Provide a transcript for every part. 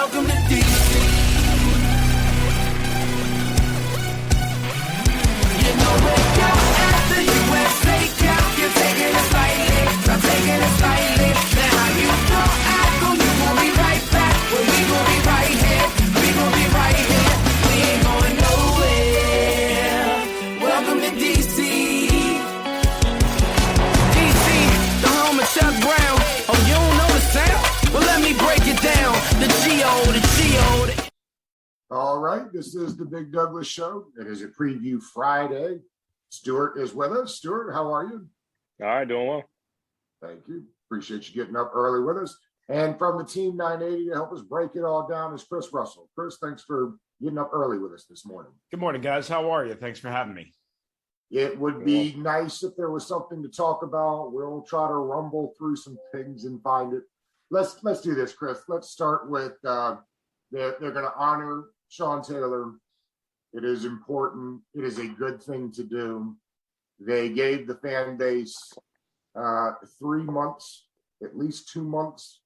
Welcome to DC. You know we're out at the USA Cup. You're taking it slightly, I'm taking it slightly. Now how you go, you gon' be right back. Well, we gon' be right here, we gon' be right here. We ain't going nowhere. Welcome to DC. DC, the home of Chuck Brown. Oh, you don't know the sound? Well, let me break it down. The G.O. All right, this is the Big Douglas Show. It is a preview Friday. Stuart is with us. Stuart, how are you? All right, doing well. Thank you. Appreciate you getting up early with us. And from the Team 980 to help us break it all down is Chris Russell. Chris, thanks for getting up early with us this morning. Good morning, guys. How are you? Thanks for having me. It would be nice if there was something to talk about. We'll try to rumble through some things and find it. Let's do this, Chris. Let's start with they're going to honor Sean Taylor. It is important. It is a good thing to do. They gave the fan base 3 months, at least 2 months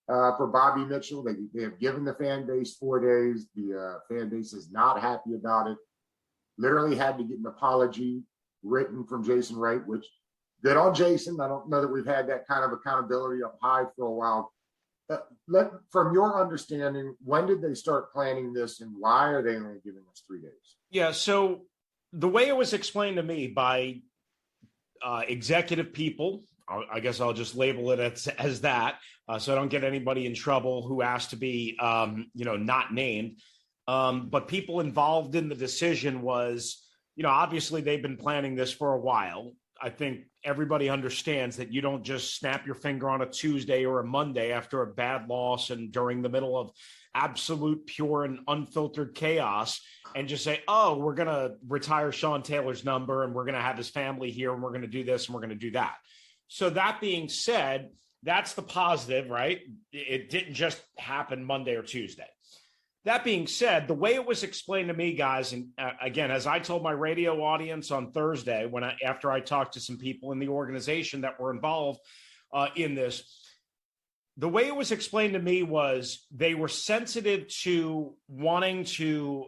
for Bobby Mitchell. They have given the fan base 4 days. The fan base is not happy about it. Literally had to get an apology written from Jason Wright, which good on Jason. I don't know that we've had that kind of accountability up high for a while. From your understanding, when did they start planning this and why are they only giving us 3 days? Yeah, so the way it was explained to me by executive people, I guess I'll just label it as that, so I don't get anybody in trouble who asked to be, not named. But people involved in the decision was, obviously they've been planning this for a while. I think everybody understands that you don't just snap your finger on a Tuesday or a Monday after a bad loss and during the middle of absolute pure and unfiltered chaos and just say, oh, we're going to retire Sean Taylor's number and we're going to have his family here and we're going to do this and we're going to do that. So that being said, that's the positive, right? It didn't just happen Monday or Tuesday. That being said, the way it was explained to me, guys, and again, as I told my radio audience on Thursday, after I talked to some people in the organization that were involved in this, the way it was explained to me was they were sensitive to wanting to,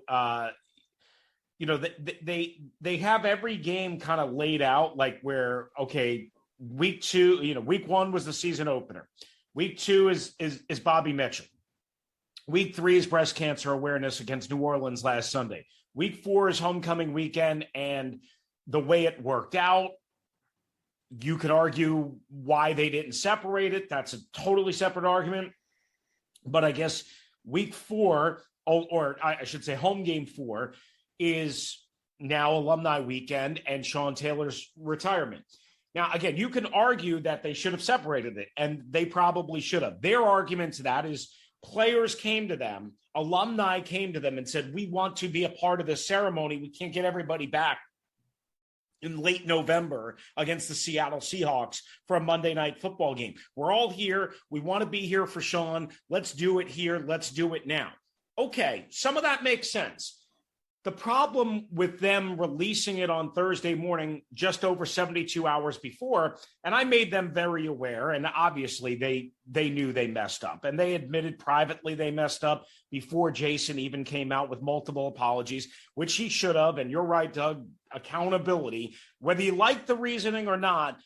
they have every game kind of laid out like where, okay, week 2, week 1 was the season opener. Week 2 is Bobby Mitchell. Week 3 is breast cancer awareness against New Orleans last Sunday. Week 4 is homecoming weekend, and the way it worked out, you could argue why they didn't separate it. That's a totally separate argument. But I guess week 4, or I should say home game 4, is now alumni weekend and Sean Taylor's retirement. Now, again, you can argue that they should have separated it, and they probably should have. Their argument to that is players came to them, alumni came to them and said, we want to be a part of this ceremony. We can't get everybody back in late November against the Seattle Seahawks for a Monday night football game. We're all here. We want to be here for Sean. Let's do it here. Let's do it now. Okay, some of that makes sense. The problem with them releasing it on Thursday morning, just over 72 hours before, and I made them very aware, and obviously they knew they messed up, and they admitted privately they messed up before Jason even came out with multiple apologies, which he should have, and you're right, Doug, accountability. Whether you like the reasoning or not,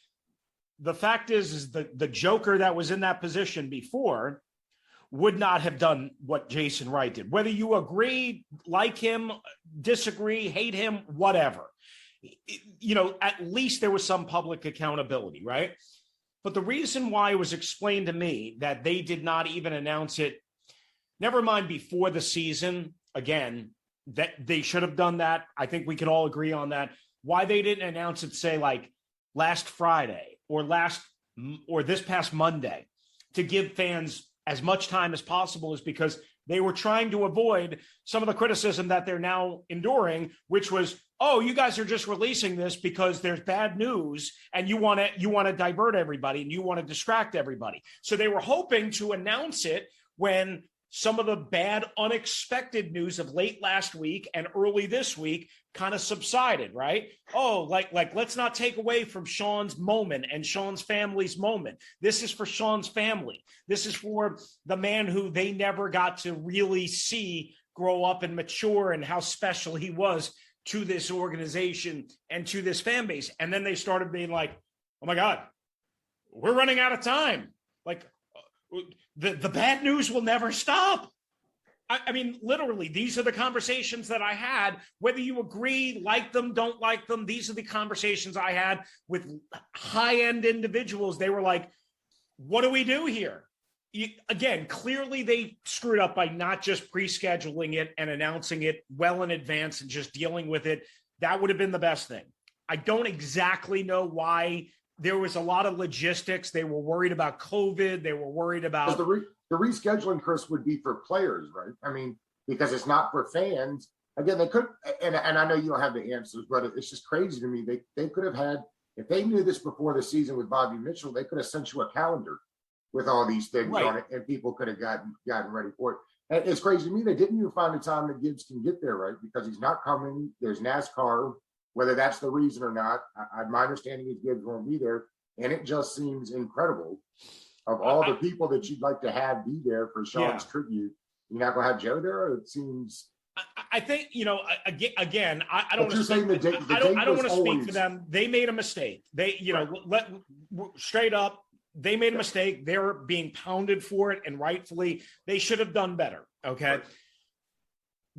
the fact is the Joker that was in that position before would not have done what Jason Wright did. Whether you agree, like him, disagree, hate him, whatever. At least there was some public accountability, right? But the reason why it was explained to me that they did not even announce it, never mind before the season, again, that they should have done that. I think we can all agree on that. Why they didn't announce it, say, like last Friday or this past Monday to give fans as much time as possible is because they were trying to avoid some of the criticism that they're now enduring, which was, oh, you guys are just releasing this because there's bad news and you want to divert everybody and you want to distract everybody. So they were hoping to announce it when some of the bad, unexpected news of late last week and early this week kind of subsided, right? Oh, like let's not take away from Sean's moment and Sean's family's moment. This is for Sean's family. This is for the man who they never got to really see grow up and mature and how special he was to this organization and to this fan base. And then they started being like, oh my God, we're running out of time. Like, the bad news will never stop. I mean, literally, these are the conversations that I had, whether you agree, like them, don't like them. These are the conversations I had with high-end individuals. They were like, what do we do here? Again, clearly they screwed up by not just pre-scheduling it and announcing it well in advance and just dealing with it. That would have been the best thing. I don't exactly know why. There was a lot of logistics. They were worried about COVID. They were worried about the rescheduling, Chris, would be for players, right? I mean, because it's not for fans. Again, they could, and I know you don't have the answers, but it's just crazy to me. They could have had, if they knew this before the season with Bobby Mitchell, they could have sent you a calendar with all these things Right. on it, and people could have gotten ready for it. And it's crazy to me. They didn't even find the time that Gibbs can get there, right? Because he's not coming. There's NASCAR. Whether that's the reason or not, my understanding is Gibbs won't be there. And it just seems incredible. Of all the people that you'd like to have be there for Sean's tribute, you're not going to have Joe there? It seems... I think, again, I don't want to I don't want to speak for them. They made a mistake. They, straight up, they made a mistake. They're being pounded for it, and rightfully, they should have done better. Okay. Right.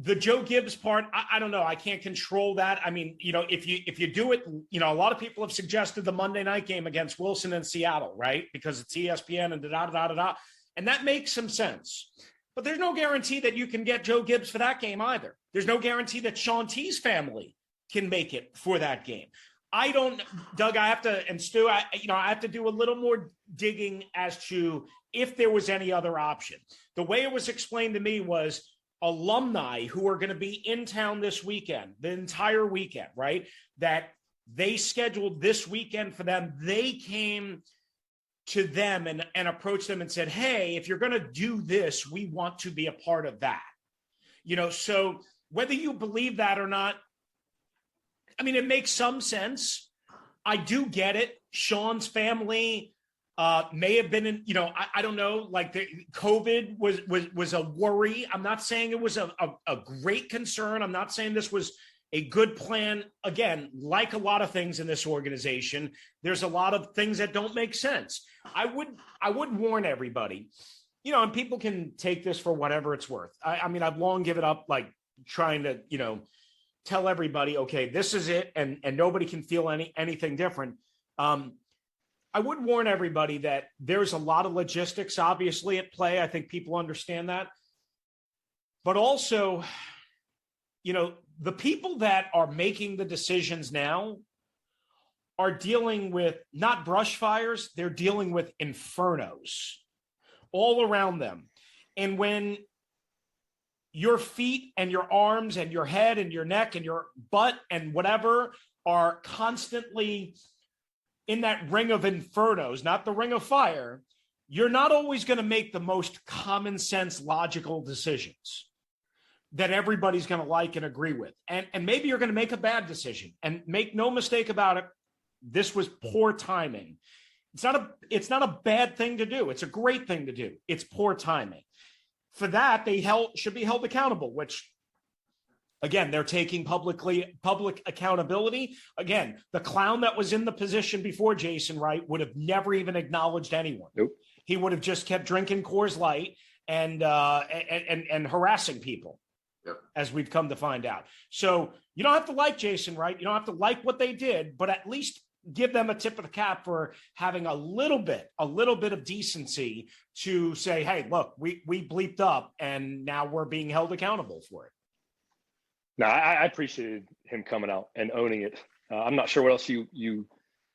The Joe Gibbs part, I don't know. I can't control that. I mean, if you do it, a lot of people have suggested the Monday night game against Wilson and Seattle, right? Because it's ESPN and da-da-da-da-da. And that makes some sense. But there's no guarantee that you can get Joe Gibbs for that game either. There's no guarantee that Shaun T's family can make it for that game. I don't, Doug, I have to, and Stu, I have to do a little more digging as to if there was any other option. The way it was explained to me was, alumni who are going to be in town this weekend, the entire weekend, right? That they scheduled this weekend for them. They came to them and approached them and said, hey, if you're going to do this, we want to be a part of that. So whether you believe that or not, I mean, it makes some sense. I do get it. Sean's family may have been in, I don't know, like COVID was a worry. I'm not saying it was a great concern. I'm not saying this was a good plan. Again, like a lot of things in this organization, there's a lot of things that don't make sense. I would warn everybody, and people can take this for whatever it's worth. I mean, I've long given up, like trying to, tell everybody, okay, this is it. And nobody can feel anything different. I would warn everybody that there's a lot of logistics obviously at play. I think people understand that. But also, the people that are making the decisions now are dealing with not brush fires, they're dealing with infernos all around them. And when your feet and your arms and your head and your neck and your butt and whatever are constantly in that ring of infernos, not the ring of fire, you're not always going to make the most common sense, logical decisions that everybody's going to like and agree with. And maybe you're going to make a bad decision. And make no mistake about it, this was poor timing. It's not a bad thing to do. It's a great thing to do. It's poor timing. For that, they should be held accountable, which, again, they're taking public accountability. Again, the clown that was in the position before Jason Wright would have never even acknowledged anyone. Nope. He would have just kept drinking Coors Light and harassing people, Yep. as we've come to find out. So you don't have to like Jason Wright. You don't have to like what they did, but at least give them a tip of the cap for having a little bit of decency to say, hey, look, we bleeped up and now we're being held accountable for it. No, I appreciated him coming out and owning it. I'm not sure what else you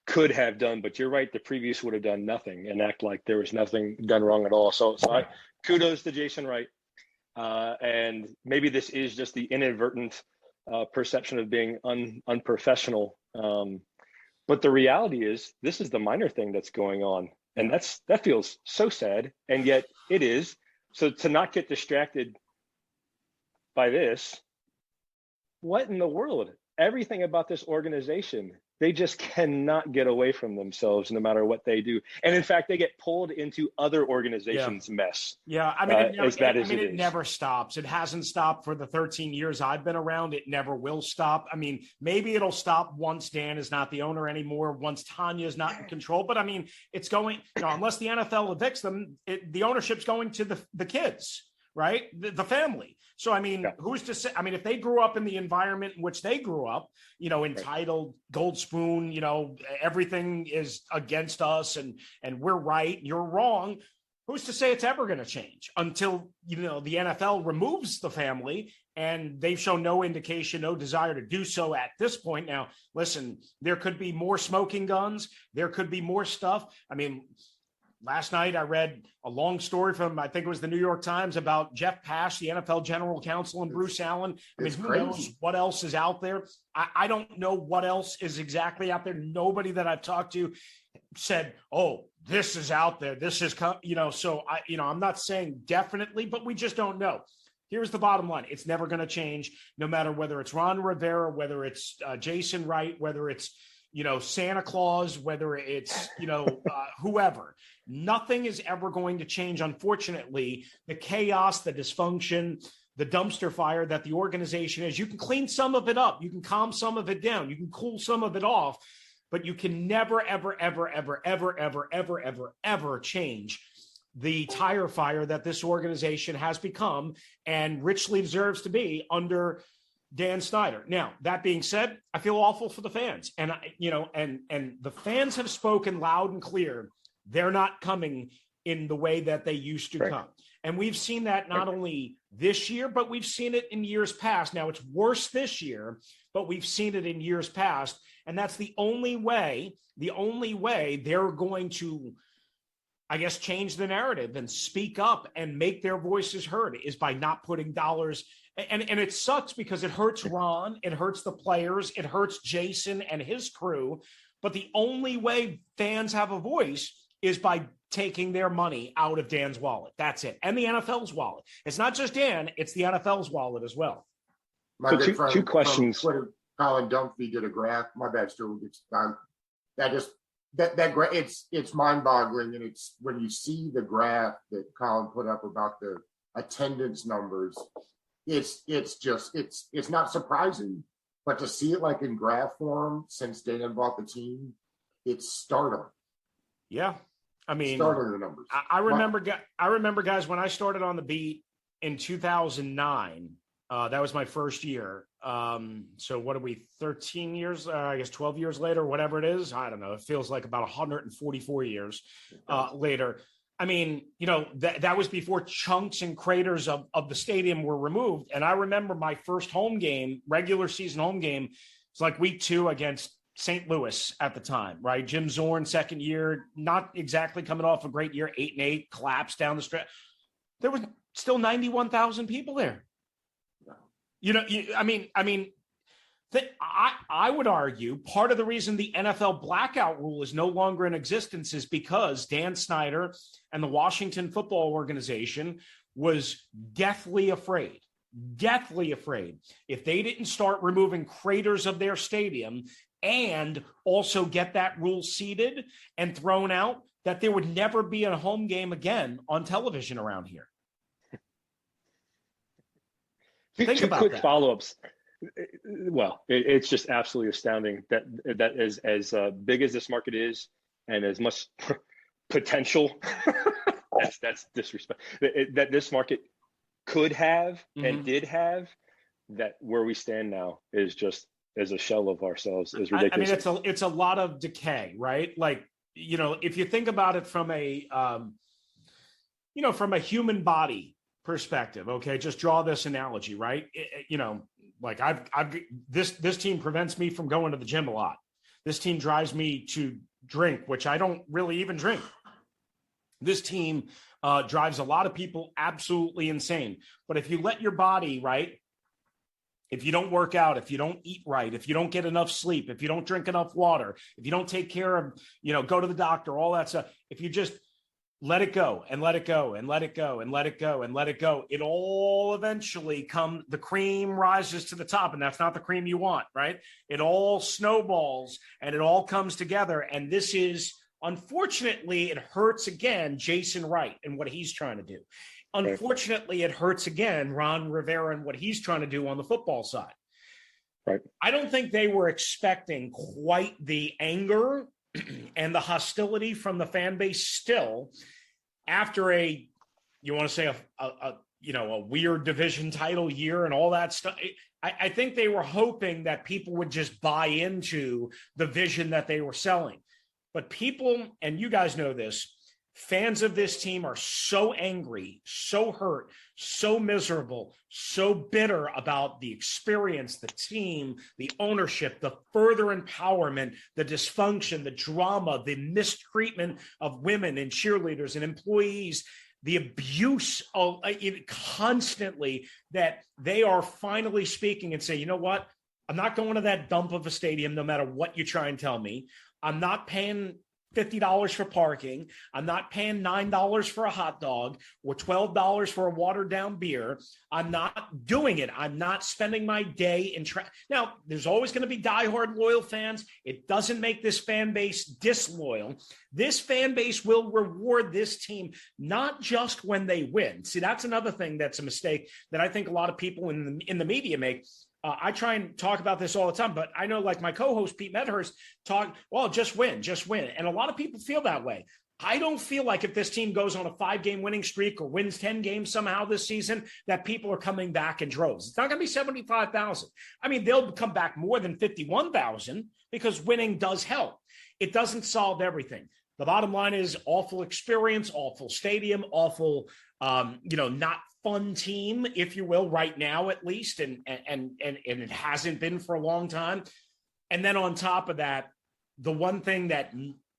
could have done, but you're right. The previous would have done nothing and act like there was nothing done wrong at all. So kudos to Jason Wright. And maybe this is just the inadvertent perception of being unprofessional. But the reality is this is the minor thing that's going on. And that feels so sad. And yet it is. So to not get distracted by this, what in the world? Everything about this organization, they just cannot get away from themselves no matter what they do. And in fact, they get pulled into other organizations' mess. Yeah, I mean, it never stops. It hasn't stopped for the 13 years I've been around. It never will stop. I mean, maybe it'll stop once Dan is not the owner anymore, once Tanya's not in control. But I mean, it's going, unless the NFL evicts them, the ownership's going to the kids, right? The family. So, I mean, who's to say? I mean, if they grew up in the environment in which they grew up, entitled, gold spoon, everything is against us and we're right, you're wrong. Who's to say it's ever going to change until, the NFL removes the family, and they've shown no indication, no desire to do so at this point. Now, listen, there could be more smoking guns. There could be more stuff. I mean, last night I read a long story from, I think it was the New York Times, about Jeff Pash, the NFL general counsel, and Bruce Allen. I mean, who knows what else is out there? I don't know what else is exactly out there. Nobody that I've talked to said, oh, this is out there. This is, so I'm not saying definitely, but we just don't know. Here's the bottom line. It's never going to change, no matter whether it's Ron Rivera, whether it's Jason Wright, whether it's, Santa Claus, whether it's, whoever. Nothing is ever going to change, unfortunately. The chaos, the dysfunction, the dumpster fire that the organization is. You can clean some of it up. You can calm some of it down. You can cool some of it off. But you can never, ever, ever, ever, ever, ever, ever, ever, ever change the tire fire that this organization has become and richly deserves to be under Dan Snyder. Now, that being said, I feel awful for the fans. And, and the fans have spoken loud and clear. They're not coming in the way that they used to come. And we've seen that not only this year, but we've seen it in years past. Now, it's worse this year, but we've seen it in years past. And that's the only way they're going to, I guess, change the narrative and speak up and make their voices heard, is by not putting dollars. And it sucks because it hurts Ron, it hurts the players, it hurts Jason and his crew. But the only way fans have a voice is by taking their money out of Dan's wallet. That's it. And the NFL's wallet. It's not just Dan, it's the NFL's wallet as well. My so good friend two questions. Twitter, Colin Dunphy, did a graph. My bad, Stu. It's mind-boggling, and it's when you see the graph that Colin put up about the attendance numbers, it's not surprising, but to see it like in graph form since Dan bought the team, it's startling. Yeah, I mean, startling the numbers. I remember, guys, when I started on the beat in 2009. That was my first year. So what are we, 13 years, I guess 12 years later, whatever it is. I don't know. It feels like about 144 years later. I mean, that was before chunks and craters of the stadium were removed. And I remember my first home game, regular season home game. It's like week 2 against St. Louis at the time, right? Jim Zorn, second year, not exactly coming off a great year, 8-8, collapsed down the stretch. There was still 91,000 people there. I would argue part of the reason the NFL blackout rule is no longer in existence is because Dan Snyder and the Washington Football Organization was deathly afraid if they didn't start removing craters of their stadium and also get that rule seated and thrown out, that there would never be a home game again on television around here. Two quick follow-ups. Well, it's just absolutely astounding that is as big as this market is, and as much potential that's disrespect that this market could have and did have, that where we stand now is just as a shell of ourselves is ridiculous. I mean, it's a lot of decay, right? Like, if you think about it from a from a human body perspective, okay, just draw this analogy, right? Like this team prevents me from going to the gym a lot. This team drives me to drink, which I don't really even drink. This team drives a lot of people absolutely insane. But if you let your body, right, if you don't work out, if you don't eat right, if you don't get enough sleep, if you don't drink enough water, if you don't take care of, go to the doctor, all that stuff, if you just let it go and let it go and let it go and let it go and let it go. It all eventually the cream rises to the top, and that's not the cream you want, right? It all snowballs and it all comes together. And this is, unfortunately, it hurts again Jason Wright and what he's trying to do. Unfortunately, it hurts again Ron Rivera and what he's trying to do on the football side. Right. I don't think they were expecting quite the anger and the hostility from the fan base still after a weird division title year and all that stuff. I think they were hoping that people would just buy into the vision that they were selling. But people, and you guys know this, fans of this team are so angry, so hurt, so miserable, so bitter about the experience, the team, the ownership, the further empowerment, the dysfunction, the drama, the mistreatment of women and cheerleaders and employees, the abuse of constantly, that they are finally speaking and say, you know what? I'm not going to that dump of a stadium no matter what you try and tell me. I'm not paying $50 for parking. I'm not paying $9 for a hot dog or $12 for a watered down beer. I'm not doing it. I'm not spending my day in Now, there's always going to be diehard loyal fans. It doesn't make this fan base disloyal. This fan base will reward this team, not just when they win. See, that's another thing that's a mistake that I think a lot of people in the media make. I try and talk about this all the time, but I know, like my co-host Pete Medhurst just win. And a lot of people feel that way. I don't feel like if this team goes on a 5-game winning streak or wins 10 games somehow this season, that people are coming back in droves. It's not going to be 75,000. I mean, they'll come back more than 51,000 because winning does help. It doesn't solve everything. The bottom line is awful experience, awful stadium, awful, not fun team, if you will, right now at least, and it hasn't been for a long time. And then on top of that, the one thing that,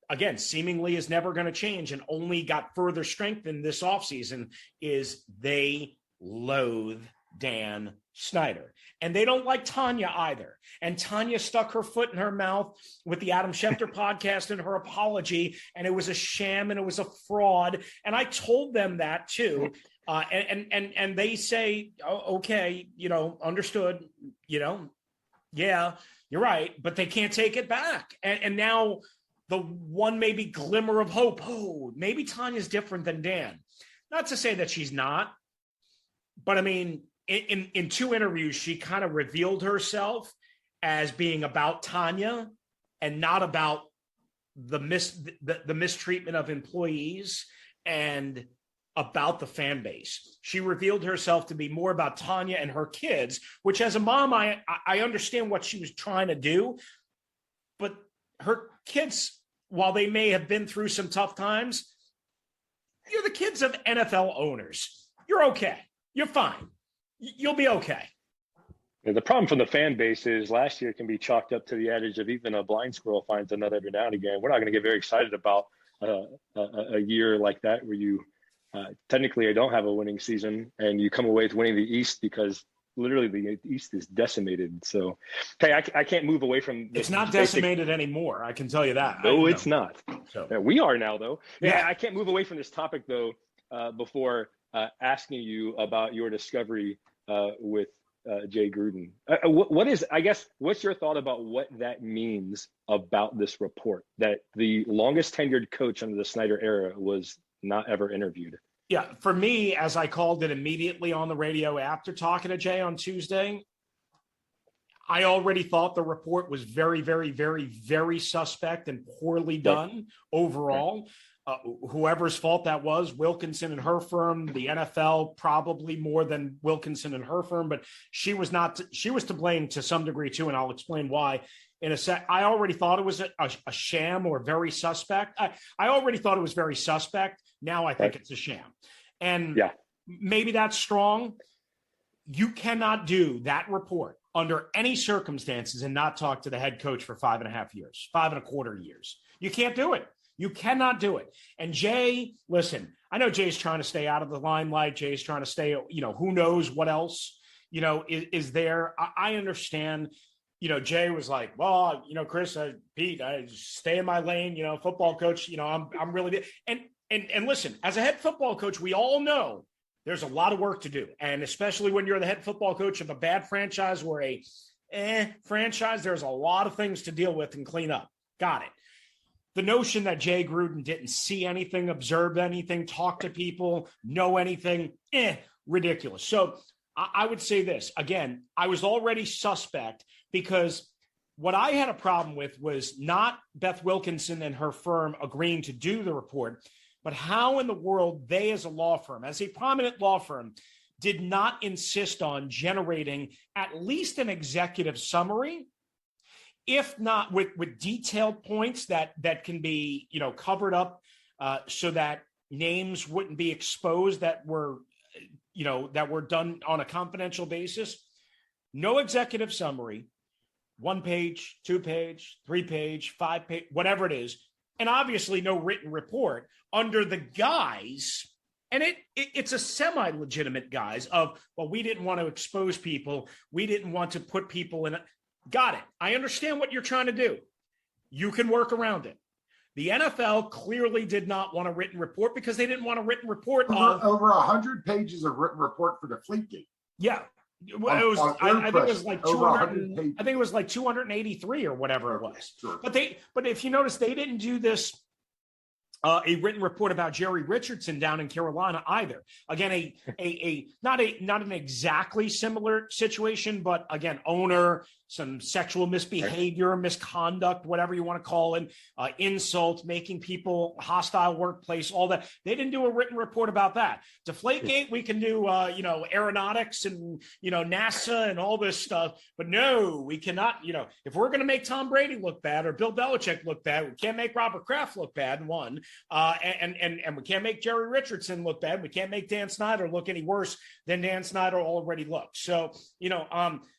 again, seemingly is never going to change and only got further strengthened this offseason is they loathe Dan Snyder. And they don't like Tanya either. And Tanya stuck her foot in her mouth with the Adam Schefter podcast and her apology, and it was a sham and it was a fraud. And I told them that too. And they say, oh, okay, understood, yeah, you're right, but they can't take it back. And now the one maybe glimmer of hope, maybe Tanya's different than Dan. Not to say that she's not, but I mean, in 2 interviews, she kind of revealed herself as being about Tanya and not about the mistreatment of employees and about the fan base. She revealed herself to be more about Tanya and her kids, which as a mom, I understand what she was trying to do, but her kids, while they may have been through some tough times, you're the kids of NFL owners. You're okay. You're fine. You'll be okay. The problem from the fan base is last year can be chalked up to the adage of even a blind squirrel finds another every now and again. We're not going to get very excited about a year like that where you technically don't have a winning season and you come away with winning the East because literally the East is decimated. So, hey, I can't move away from this. It's not decimated anymore. I can tell you that. No, it's not. So. Yeah, we are now, though. Yeah, I can't move away from this topic, though, before asking you about your discovery with Jay Gruden. What's your thought about what that means about this report, that the longest tenured coach under the Snyder era was not ever interviewed? Yeah, for me, as I called it immediately on the radio after talking to Jay on Tuesday, I already thought the report was very, very, very, very suspect and poorly done overall. Whoever's fault that was, Wilkinson and her firm, the NFL probably more than Wilkinson and her firm, but she was to blame to some degree too, and I'll explain why in a sec. I already thought it was a sham or very suspect. I already thought it was very suspect. Now I think it's a sham. And maybe that's strong. You cannot do that report under any circumstances and not talk to the head coach for 5.5 years, 5.25 years. You can't do it. You cannot do it. And Jay, listen, I know Jay's trying to stay out of the limelight. Jay's trying to stay, who knows what else, is there. I understand, Jay was like, well, Chris, Pete, I stay in my lane, football coach, I'm really, and and listen, as a head football coach, we all know there's a lot of work to do. And especially when you're the head football coach of a bad franchise or a franchise, there's a lot of things to deal with and clean up. Got it. The notion that Jay Gruden didn't see anything, observe anything, talk to people, know anything, ridiculous. So I would say this. Again, I was already suspect because what I had a problem with was not Beth Wilkinson and her firm agreeing to do the report, but how in the world they as a law firm, as a prominent law firm, did not insist on generating at least an executive summary, if not with detailed points that can be, covered up so that names wouldn't be exposed that were done on a confidential basis. No executive summary, 1 page, 2 page, 3 page, 5 page, whatever it is. And obviously no written report under the guise, and it's a semi-legitimate guise of, well, we didn't want to expose people. We didn't want to put people in. Got it. I understand what you're trying to do. You can work around it. The NFL clearly did not want a written report because they didn't want a written report over 100 pages of written report for Deflategate. Yeah. Well, it was. I think it was like 200. I think it was like 283 or whatever it was. Sure. But if you notice, they didn't do this. A written report about Jerry Richardson down in Carolina either. Again, not an exactly similar situation, but again, owner, some sexual misbehavior, misconduct, whatever you want to call it, insult, making people hostile workplace, all that. They didn't do a written report about that. Deflategate, we can do, aeronautics and, NASA and all this stuff. But no, we cannot, if we're going to make Tom Brady look bad or Bill Belichick look bad, we can't make Robert Kraft look bad, one. And we can't make Jerry Richardson look bad. We can't make Dan Snyder look any worse than Dan Snyder already looked. So,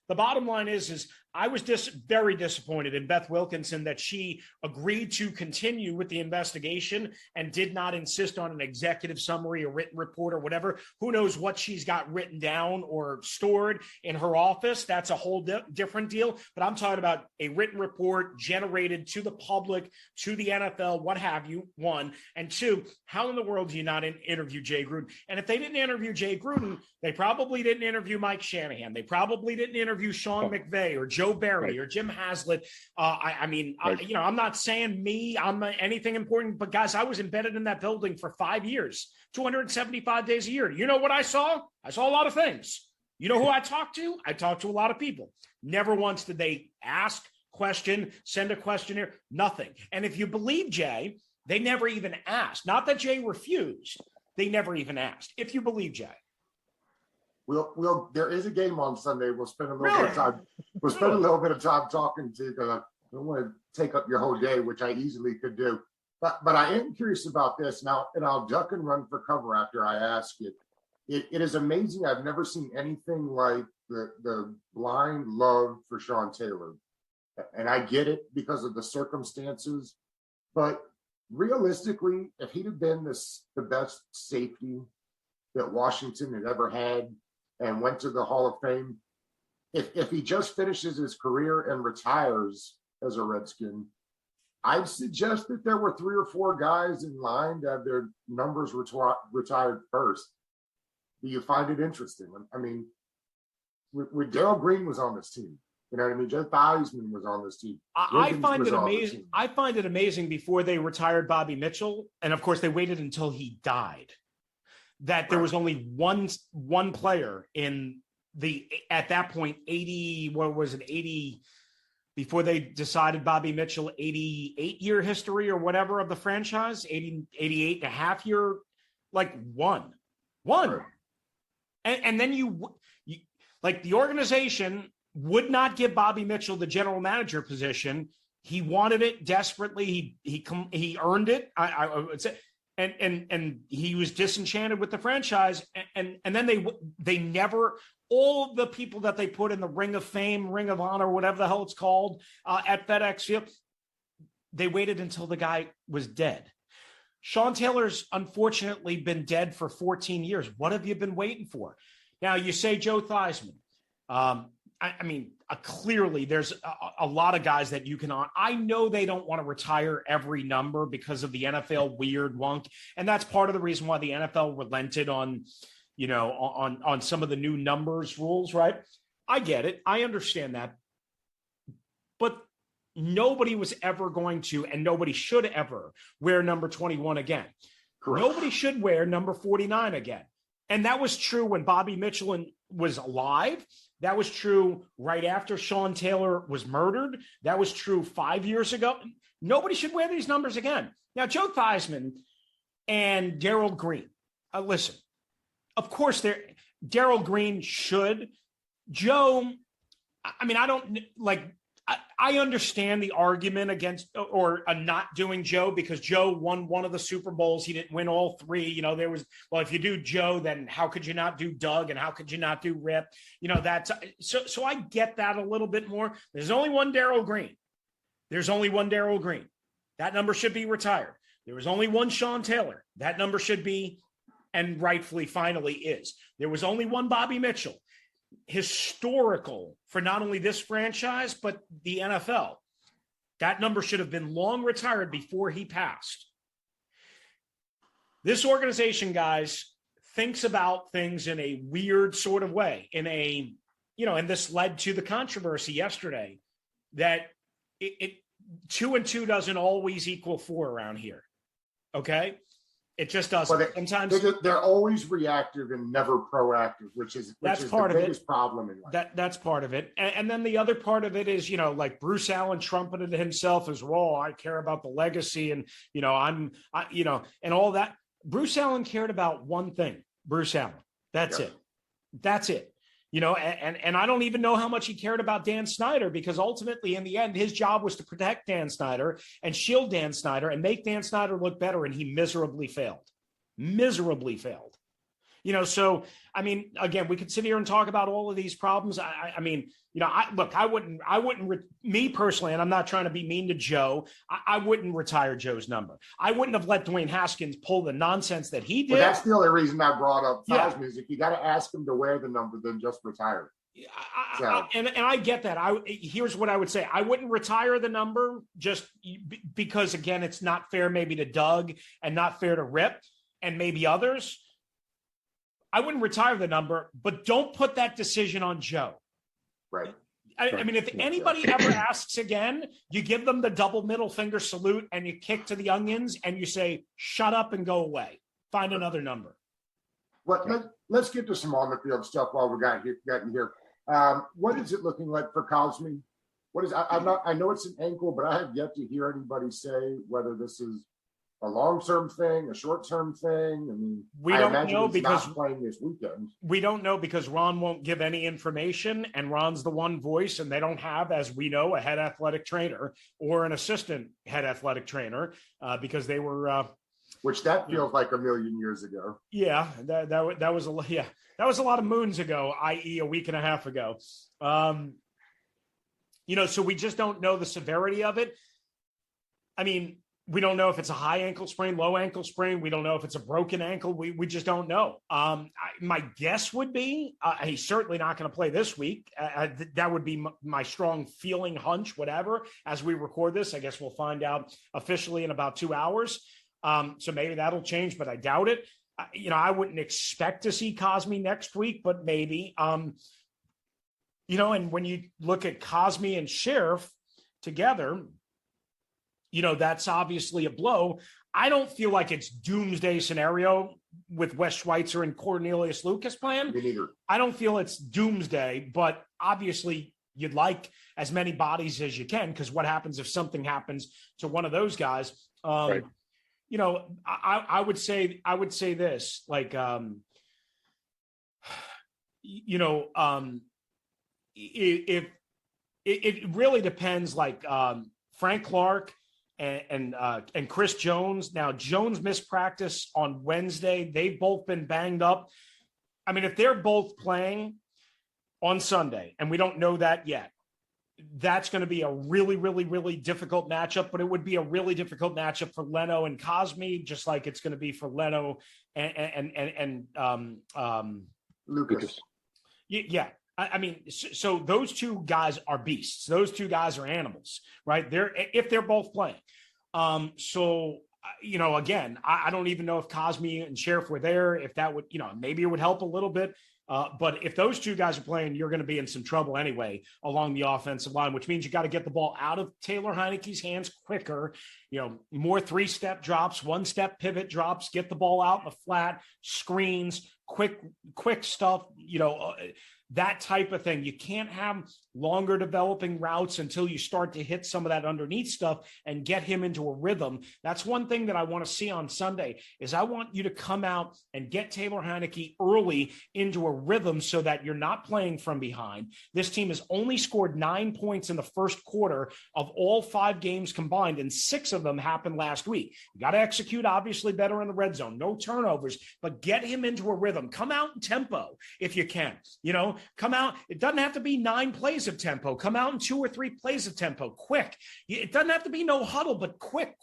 the bottom line is I was very disappointed in Beth Wilkinson that she agreed to continue with the investigation and did not insist on an executive summary or written report or whatever. Who knows what she's got written down or stored in her office? That's a whole different deal. But I'm talking about a written report generated to the public, to the NFL, what have you, one. And two, how in the world do you not interview Jay Gruden? And if they didn't interview Jay Gruden, they probably didn't interview Mike Shanahan. They probably didn't interview Sean McVay or Joe Barry or Jim Haslett. I'm not saying I'm anything important, but guys, I was embedded in that building for 5 years, 275 days a year. You know what I saw? I saw a lot of things. You know who I talked to? I talked to a lot of people. Never once did they ask, question, send a questionnaire, nothing. And if you believe Jay, they never even asked. Not that Jay refused. They never even asked. If you believe Jay. There is a game on Sunday. We'll spend a little bit of time. We'll spend a little bit of time talking to you because I don't want to take up your whole day, which I easily could do. But I am curious about this now, and I'll duck and run for cover after I ask it. It is amazing. I've never seen anything like the blind love for Sean Taylor, and I get it because of the circumstances. But realistically, if he'd have been the best safety that Washington had ever had, and went to the Hall of Fame, if he just finishes his career and retires as a Redskin, I'd suggest that there were 3 or 4 guys in line to have their numbers retired first. Do you find it interesting? I mean, when Darrell Green was on this team, you know what I mean? Jeff Theismann was on this team. I find it amazing. I find it amazing before they retired Bobby Mitchell, and of course they waited until he died, that there was only one player in the, at that point, 80, what was it, 80, before they decided Bobby Mitchell, 88-year history or whatever of the franchise, 88 and a half year, like one. Right. And then you like the organization would not give Bobby Mitchell the general manager position. He wanted it desperately. He earned it. I would say. And he was disenchanted with the franchise, and then they never, all the people that they put in the Ring of Fame, Ring of Honor, whatever the hell it's called, at FedEx Field, they waited until the guy was dead. Sean Taylor's unfortunately been dead for 14 years. What have you been waiting for? Now you say Joe Theismann. I mean, clearly there's a lot of guys that you can on. I know they don't want to retire every number because of the NFL weird wonk. And that's part of the reason why the NFL relented on, on some of the new numbers rules, right? I get it. I understand that. But nobody was ever going to, and nobody should ever wear number 21 again. Correct. Nobody should wear number 49 again. And that was true when Bobby Mitchell was alive. That was true right after Sean Taylor was murdered. That was true 5 years ago. Nobody should wear these numbers again. Now, Joe Theismann and Gerald Green, listen, of course, Gerald Green should. Joe, I mean, I don't like. I understand the argument against or not doing Joe because Joe won one of the Super Bowls. He didn't win all three. There was, well, if you do Joe, then how could you not do Doug and how could you not do Rip? That's so I get that a little bit more. There's only one Darryl Green. There's only one Darryl Green. That number should be retired. There was only one Sean Taylor. That number should be, and rightfully finally is. There was only one Bobby Mitchell. Historical for not only this franchise, but the NFL. That number should have been long retired before he passed. This organization, guys, thinks about things in a weird sort of way, and this led to the controversy yesterday that it 2 and 2 doesn't always equal 4 around here. Okay. It just doesn't. Well, sometimes they're always reactive and never proactive, which is part the of biggest problem in life. That's part of it. And then the other part of it is, like Bruce Allen trumpeted himself as, well, I care about the legacy and, and all that. Bruce Allen cared about one thing, Bruce Allen. That's it. That's it. And I don't even know how much he cared about Dan Snyder, because ultimately in the end, his job was to protect Dan Snyder and shield Dan Snyder and make Dan Snyder look better. And he miserably failed. So, I mean, again, we could sit here and talk about all of these problems. I mean, I wouldn't, me personally, and I'm not trying to be mean to Joe, I wouldn't retire Joe's number. I wouldn't have let Dwayne Haskins pull the nonsense that he did. Well, that's the only reason I brought up Theismann. Yeah. Music. You got to ask him to wear the number, then just retire. And I get that. Here's what I would say. I wouldn't retire the number just because, again, it's not fair maybe to Doug and not fair to Rip and maybe others. I wouldn't retire the number, but don't put that decision on Joe. Right. I mean, if anybody ever asks again, you give them the double middle finger salute and you kick to the onions and you say, shut up and go away. Find another number. Well, let's get to some on the field stuff while we gotten here. What is it looking like for Cosmi? I know it's an ankle, but I have yet to hear anybody say whether this is a long-term thing, a short-term thing. I mean, we don't know because not playing this weekend. We don't know because Ron won't give any information, and Ron's the one voice, and they don't have, as we know, a head athletic trainer or an assistant head athletic trainer because they were. Which that feels like a million years ago. Yeah, that was a lot of moons ago, i.e., a week and a half ago. So we just don't know the severity of it. I mean, we don't know if it's a high ankle sprain, low ankle sprain. We don't know if it's a broken ankle. We just don't know. My guess would be he's certainly not going to play this week. That would be my strong feeling, hunch, whatever. As we record this, I guess we'll find out officially in about 2 hours. So maybe that'll change, but I doubt it. I wouldn't expect to see Cosmi next week, but maybe. And when you look at Cosmi and Sheriff together, that's obviously a blow. I don't feel like it's doomsday scenario with Wes Schweitzer and Cornelius Lucas playing. Me neither. I don't feel it's doomsday, but obviously you'd like as many bodies as you can, because what happens if something happens to one of those guys? Right. I would say this, like, if it really depends, like Frank Clark and Chris Jones. Now, Jones missed practice on Wednesday. They've both been banged up. I mean, if they're both playing on Sunday, and we don't know that yet, that's going to be a really, really, really difficult matchup, but it would be a really difficult matchup for Leno and Cosmi, just like it's going to be for Leno and Lucas. Yeah. I mean, so those two guys are beasts. Those two guys are animals, right? If they're both playing. Again, I don't even know if Cosme and Sheriff were there, if that would, maybe it would help a little bit. But if those two guys are playing, you're going to be in some trouble anyway along the offensive line, which means you got to get the ball out of Taylor Heineke's hands quicker, more 3-step drops, 1-step pivot drops, get the ball out in the flat, screens, quick stuff, that type of thing. You can't have longer developing routes until you start to hit some of that underneath stuff and get him into a rhythm. That's one thing that I want to see on Sunday is I want you to come out and get Taylor Heineke early into a rhythm so that you're not playing from behind. This team has only scored 9 points in the first quarter of all 5 games combined, and 6 of them happened last week. You got to execute obviously better in the red zone, no turnovers, but get him into a rhythm. Come out in tempo if you can, come out. It doesn't have to be 9 plays of tempo. Come out in 2 or 3 plays of tempo, quick. It doesn't have to be no huddle, but quick.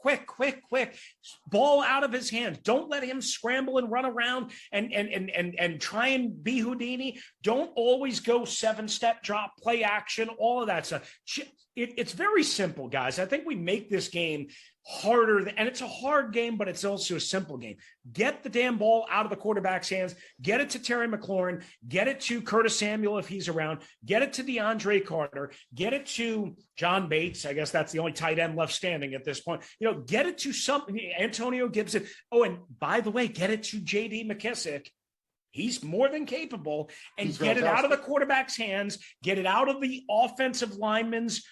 Ball out of his hands. Don't let him scramble and run around and try and be Houdini. Don't always go 7-step drop, play action, all of that stuff. It's very simple, guys. I think we make this game harder, and it's a hard game, but it's also a simple game. Get the damn ball out of the quarterback's hands, get it to Terry McLaurin, get it to Curtis Samuel if he's around, get it to DeAndre Carter, get it to John Bates. I guess that's the only tight end left standing at this point. Get it to Antonio Gibson. Oh, and by the way, get it to J.D. McKissick. He's more than capable, and get it out of the quarterback's hands, get it out of the offensive lineman's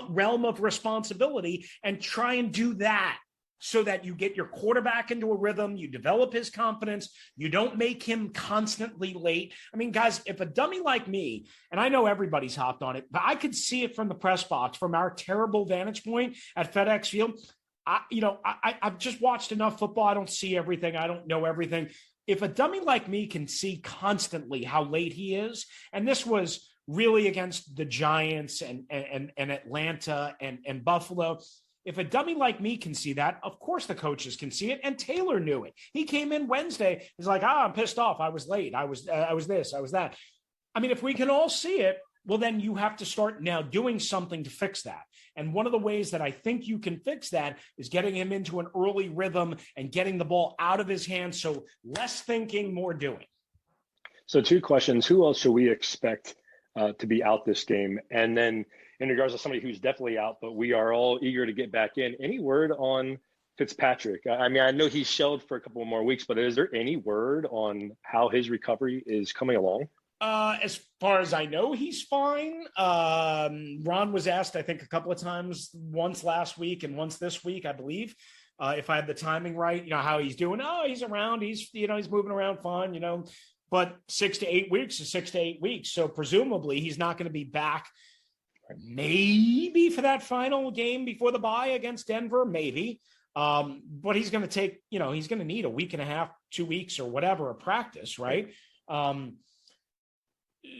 realm of responsibility, and try and do that so that you get your quarterback into a rhythm, you develop his confidence, you don't make him constantly late. I mean, guys, if a dummy like me, and I know everybody's hopped on it, but I could see it from the press box, from our terrible vantage point at FedEx Field. I've just watched enough football. I don't see everything. I don't know everything. If a dummy like me can see constantly how late he is, and this was really against the Giants and Atlanta and Buffalo, if a dummy like me can see that, of course the coaches can see it. And Taylor knew it. He came in Wednesday. He's like, I'm pissed off. I was late. I was this, I was that. I mean, if we can all see it, well, then you have to start now doing something to fix that. And one of the ways that I think you can fix that is getting him into an early rhythm and getting the ball out of his hands. So less thinking, more doing. So 2 questions. Who else should we expect to be out this game? And then in regards to somebody who's definitely out, but we are all eager to get back in, any word on Fitzpatrick? I mean, I know he's shelled for a couple more weeks, but is there any word on how his recovery is coming along? As far as I know, he's fine. Ron was asked, I think, a couple of times, once last week and once this week, I believe, if I had the timing right, how he's doing. Oh, he's around. He's moving around fine, but 6 to 8 weeks is 6 to 8 weeks. So presumably he's not going to be back maybe for that final game before the bye against Denver, maybe. But he's going to take, he's going to need a week and a half, 2 weeks or whatever of practice, right?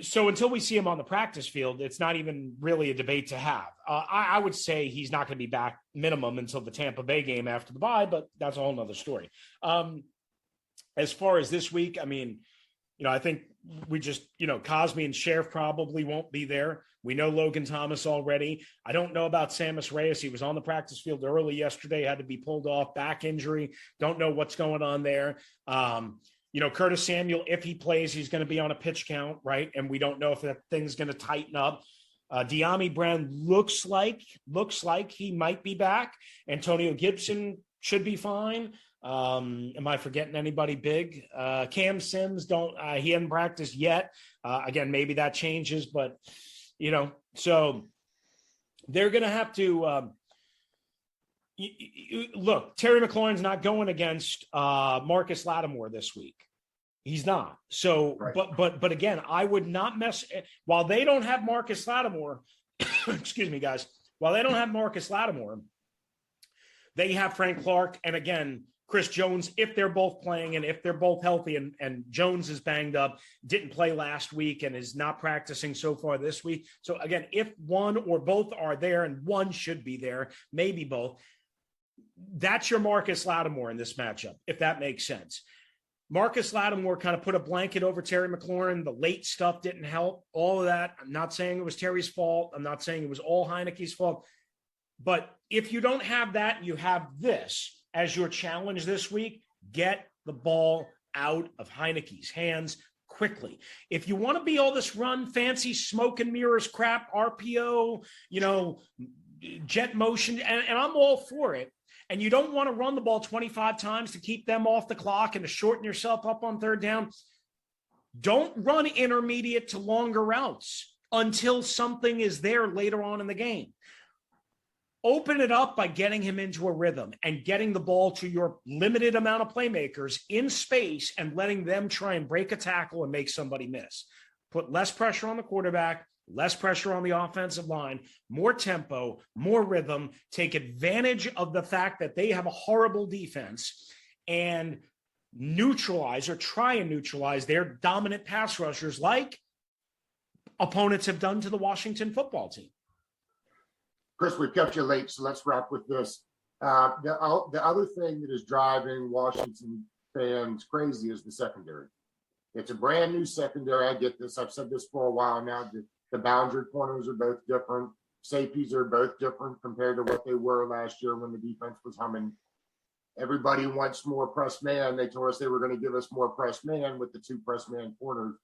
So until we see him on the practice field, it's not even really a debate to have. I would say he's not going to be back minimum until the Tampa Bay game after the bye, but that's a whole nother story. As far as this week, I mean, I think we just, Cosme and Sheriff probably won't be there. We know Logan Thomas already. I don't know about Sammis Reyes. He was on the practice field early yesterday, had to be pulled off, back injury. Don't know what's going on there. Curtis Samuel, if he plays, he's going to be on a pitch count, right? And we don't know if that thing's going to tighten up. De'Ami Brown looks like he might be back. Antonio Gibson should be fine. Am I forgetting anybody big? Cam Sims, he hasn't practiced yet. Again, maybe that changes, but, so they're going to have to look, Terry McLaurin's not going against Marcus Lattimore this week. He's not. So, right. But again, I would not mess while they don't have Marcus Lattimore. Excuse me, guys. While they don't have Marcus Lattimore, they have Frank Clark and again Chris Jones. If they're both playing and if they're both healthy, and Jones is banged up, didn't play last week and is not practicing so far this week. So again, if one or both are there, and one should be there, maybe both. That's your Marcus Lattimore in this matchup, if that makes sense. Marcus Lattimore kind of put a blanket over Terry McLaurin. The late stuff didn't help. All of that. I'm not saying it was Terry's fault. I'm not saying it was all Heineke's fault. But if you don't have that, you have this as your challenge this week. Get the ball out of Heineke's hands quickly. If you want to be all this run, fancy smoke and mirrors crap, RPO, jet motion, and I'm all for it, and you don't want to run the ball 25 times to keep them off the clock and to shorten yourself up on third down, don't run intermediate to longer routes until something is there later on in the game. Open it up by getting him into a rhythm and getting the ball to your limited amount of playmakers in space and letting them try and break a tackle and make somebody miss. Put less pressure on the quarterback, less pressure on the offensive line, more tempo, more rhythm, take advantage of the fact that they have a horrible defense and neutralize or try and neutralize their dominant pass rushers like opponents have done to the Washington football team. Chris, we've kept you late, so let's wrap with this. The other thing that is driving Washington fans crazy is the secondary. It's a brand new secondary. I get this. I've said this for a while now. The boundary corners are both different. Safeties are both different compared to what they were last year when the defense was humming. Everybody wants more press man. They told us they were going to give us more press man with the 2 press man corners.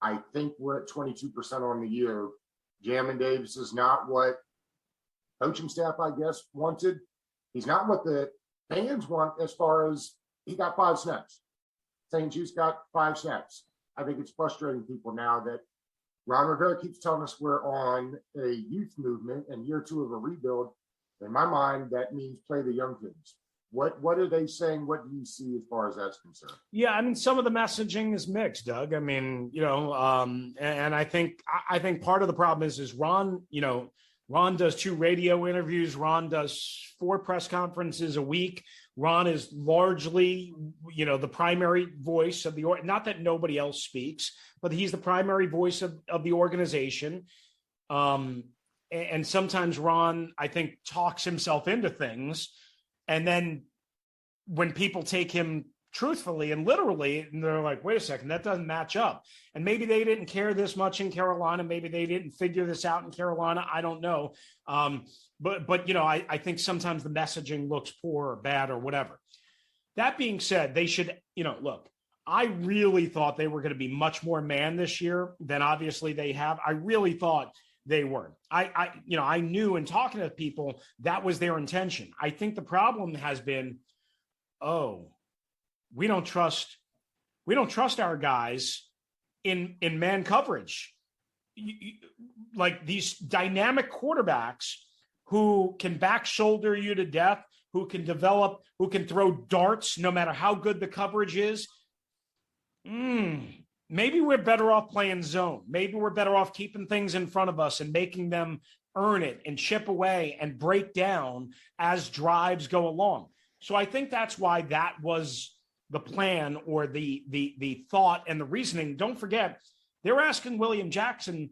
I think we're at 22% on the year. Jamin Davis is not what coaching staff, I guess, wanted. He's not what the fans want as far as he got 5 snaps. St. Jude's got 5 snaps. I think it's frustrating people now that Ron Rivera keeps telling us we're on a youth movement and year 2 of a rebuild. In my mind, that means play the young kids. What are they saying? What do you see as far as that's concerned? Yeah, I mean, some of the messaging is mixed, Doug. I mean, and I think part of the problem is Ron, Ron does 2 radio interviews. Ron does 4 press conferences a week. Ron is largely, the primary voice of the, not that nobody else speaks, but he's the primary voice of the organization. And sometimes Ron, I think, talks himself into things. And then when people take him truthfully and literally, and they're like, wait a second, that doesn't match up. And maybe they didn't care this much in Carolina. Maybe they didn't figure this out in Carolina. I don't know. But I think sometimes the messaging looks poor or bad or whatever. That being said, they should, look, I really thought they were going to be much more man this year than obviously they have. I really thought they weren't. I knew in talking to people that was their intention. I think the problem has been, we don't trust our guys in man coverage. Like these dynamic quarterbacks who can back shoulder you to death, who can develop, who can throw darts no matter how good the coverage is. Maybe we're better off playing zone. Maybe we're better off keeping things in front of us and making them earn it and chip away and break down as drives go along. So I think that's why that was the plan or the thought and the reasoning. Don't forget, they're asking William Jackson,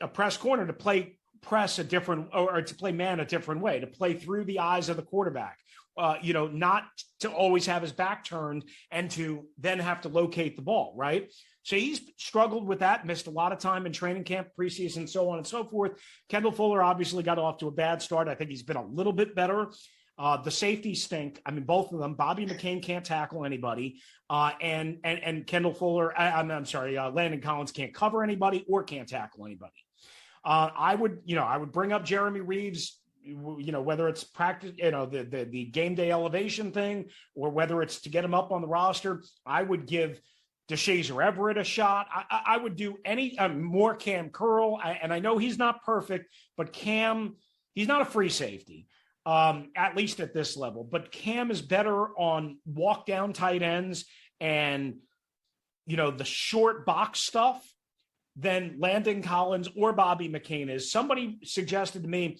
a press corner, to play press a different, or to play man a different way, to play through the eyes of the quarterback. Not to always have his back turned and to then have to locate the ball, right? So he's struggled with that, missed a lot of time in training camp, preseason, so on and so forth. Kendall Fuller obviously got off to a bad start. I think he's been a little bit better. The safeties stink. I mean, both of them. Bobby McCain can't tackle anybody. And Kendall Fuller, Landon Collins can't cover anybody or can't tackle anybody. I would bring up Jeremy Reeves, whether it's practice, the game day elevation thing, or whether it's to get him up on the roster. I would give DeShazier Everett a shot. I would do any more Cam Curl. And I know he's not perfect, but Cam, he's not a free safety, at least at this level. But Cam is better on walk down tight ends and, the short box stuff than Landon Collins or Bobby McCain is. Somebody suggested to me,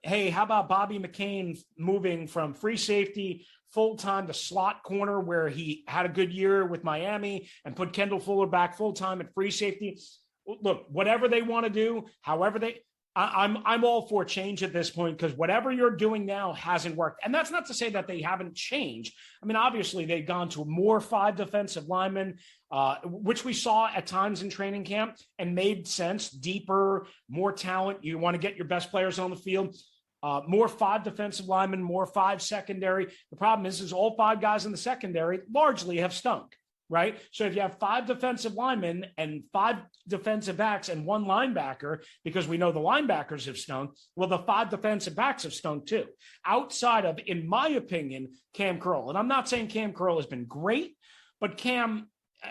hey, how about Bobby McCain moving from free safety full-time to slot corner, where he had a good year with Miami, and put Kendall Fuller back full-time at free safety? Look, whatever they want to do, however I'm all for change at this point because whatever you're doing now hasn't worked. And that's not to say that they haven't changed. I mean, obviously they've gone to more 5 defensive linemen, which we saw at times in training camp and made sense. Deeper, more talent. You want to get your best players on the field. More 5 defensive linemen, more 5 secondary. The problem is all 5 guys in the secondary largely have stunk. Right. So if you have 5 defensive linemen and 5 defensive backs and 1 linebacker, because we know the linebackers have stunk, well, the 5 defensive backs have stunk too. Outside of, in my opinion, Cam Curl. And I'm not saying Cam Curl has been great, but Cam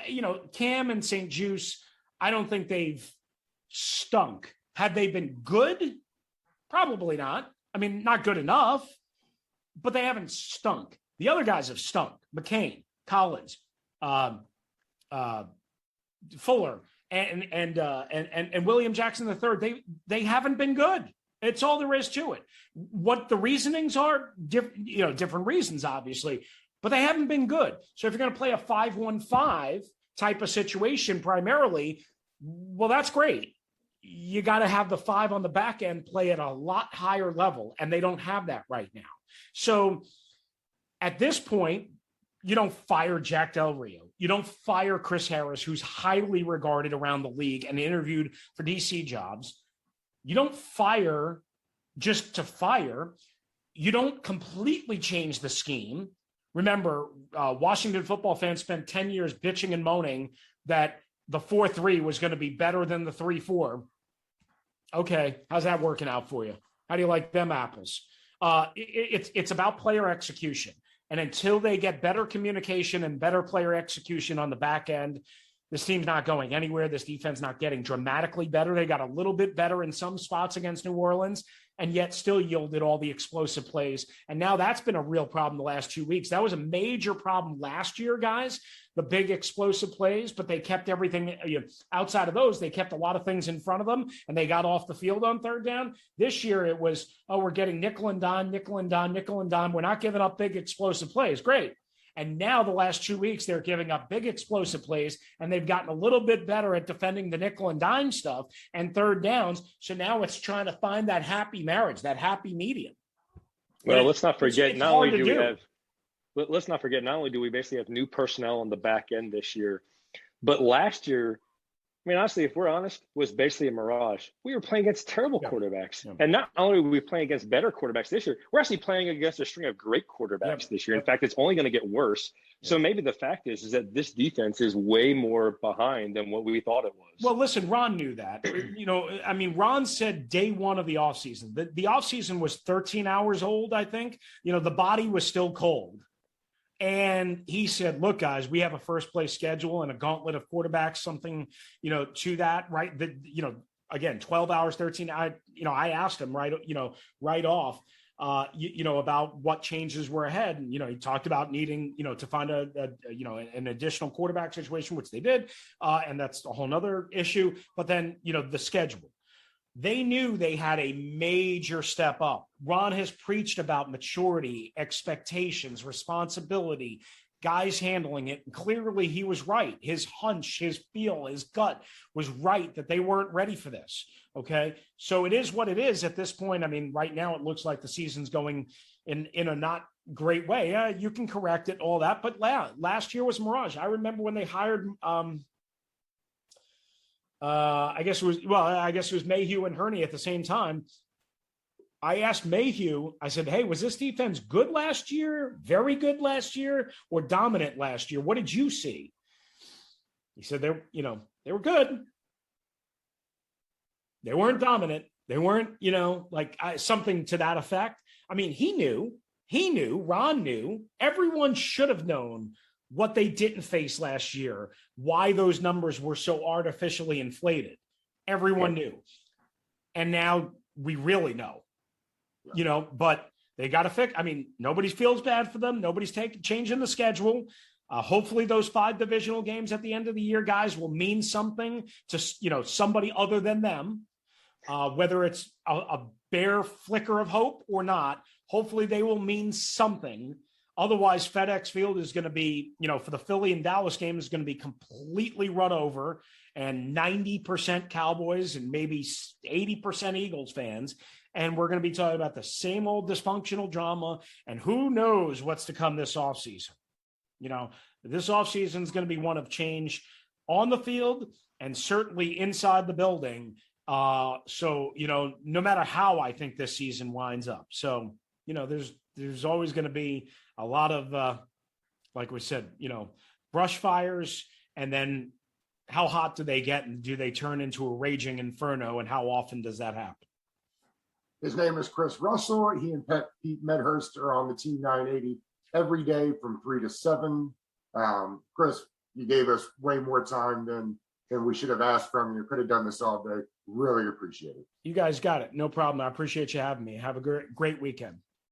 and St. Juice, I don't think they've stunk. Have they been good? Probably not. I mean, not good enough, but they haven't stunk. The other guys have stunk. McCain, Collins, Fuller and William Jackson III. They haven't been good. It's all there is to it. What the reasonings are, different reasons, obviously, but they haven't been good. So if you're going to play a 5-1-5 type of situation primarily, well, that's great. You got to have the 5 on the back end play at a lot higher level, and they don't have that right now. So at this point, you don't fire Jack Del Rio. You don't fire Chris Harris, who's highly regarded around the league and interviewed for DC jobs. You don't fire just to fire. You don't completely change the scheme. Remember, Washington football fans spent 10 years bitching and moaning that the 4-3 was going to be better than the 3-4. Okay, how's that working out for you? How do you like them apples? It's about player execution. And until they get better communication and better player execution on the back end, this team's not going anywhere. This defense not getting dramatically better. They got a little bit better in some spots against New Orleans, and yet still yielded all the explosive plays. And now that's been a real problem the last 2 weeks. That was a major problem last year, guys, the big explosive plays, but they kept everything outside of those. They kept a lot of things in front of them, and they got off the field on 3rd down. This year it was, we're getting nickel and dime. We're not giving up big explosive plays. Great. And now the last 2 weeks, they're giving up big explosive plays, and they've gotten a little bit better at defending the nickel and dime stuff and 3rd downs. So now it's trying to find that happy marriage, that happy medium. Well, let's not forget, not only do we basically have new personnel on the back end this year, but last year, I mean, honestly, if we're honest, was basically a mirage. We were playing against terrible quarterbacks. And not only were we playing against better quarterbacks this year, we're actually playing against a string of great quarterbacks this year. In fact, it's only going to get worse. So maybe the fact is that this defense is way more behind than what we thought it was. Well, listen, Ron knew that. Ron said day one of the offseason. The offseason was 13 hours old, I think. The body was still cold. And he said, look, guys, we have a first place schedule and a gauntlet of quarterbacks, something, to that, right? Again, 12 hours, 13. I asked him right off, about what changes were ahead. And, he talked about needing, to find an additional quarterback situation, which they did. And that's a whole nother issue. But then, the schedule. They knew they had a major step up. Ron has preached about maturity, expectations, responsibility, guys handling it. And clearly he was right. His hunch, his feel, his gut was right that they weren't ready for this. Okay. So it is what it is at this point. I mean, right now it looks like the season's going in a not great way. You can correct it, all that. But last year was mirage. I remember when they hired, I guess it was Mayhew and Hurney at the same time. I asked Mayhew, I said, hey, was this defense good last year, very good last year, or dominant last year? What did you see? He said, they were good. They weren't dominant. They weren't, something to that effect. I mean, he knew, Ron knew, everyone should have known what they didn't face last year, why those numbers were so artificially inflated. Everyone knew. And now we really know, but they got to fix. I mean, nobody feels bad for them. Nobody's changing the schedule. Hopefully those 5 divisional games at the end of the year, guys, will mean something to, somebody other than them, whether it's a bare flicker of hope or not. Hopefully they will mean something. Otherwise, FedEx Field is going to be, for the Philly and Dallas game, is going to be completely run over, and 90% Cowboys and maybe 80% Eagles fans. And we're going to be talking about the same old dysfunctional drama, and who knows what's to come this offseason. This offseason is going to be one of change on the field and certainly inside the building. So, no matter how I think this season winds up. So, there's always going to be a lot of, like we said, brush fires, and then how hot do they get, and do they turn into a raging inferno, and how often does that happen? His name is Chris Russell. He and Pete Medhurst are on the T980 every day from 3 to 7. Chris, you gave us way more time than we should have asked from you. Could have done this all day. Really appreciate it. You guys got it. No problem. I appreciate you having me. Have a great weekend.